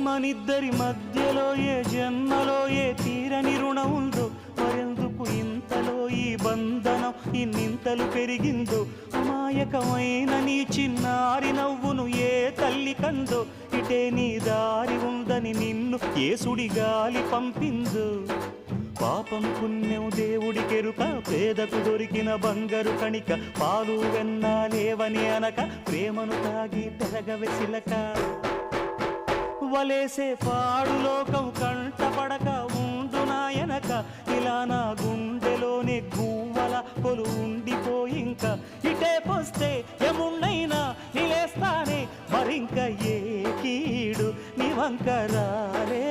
మనిద్దరి మధ్యలో ఏ జన్మలో ఏ తీరని రుణం ఉందో, మరెందుకు ఇంతలో ఈ బంధనం ఇన్నింతలు పెరిగిందో. అమాయకమైన నీ చిన్నారి నవ్వును ఏ తల్లి కందో, ఇటే నీ దారి ఉందని నిన్ను ఏ సుడిగాలి పంపిందో. పాపం పుణ్యం దేవుడికెరుక, పేదకు దొరికిన బంగారు కణిక, పాలు వెన్నాలేవని అనక ప్రేమను తాగి పెరగవెసిలక. వలేసే పాడు లోకం కంటపడక ఉండు నాయనక, ఇలా నా గుండెలోనే గువ్వల కొలు ఉండిపోయింక. ఇటే పోస్తే ఎమున్నైనా నిలేస్తానే, మరింక ఏ కీడు నీ వంక రాలే.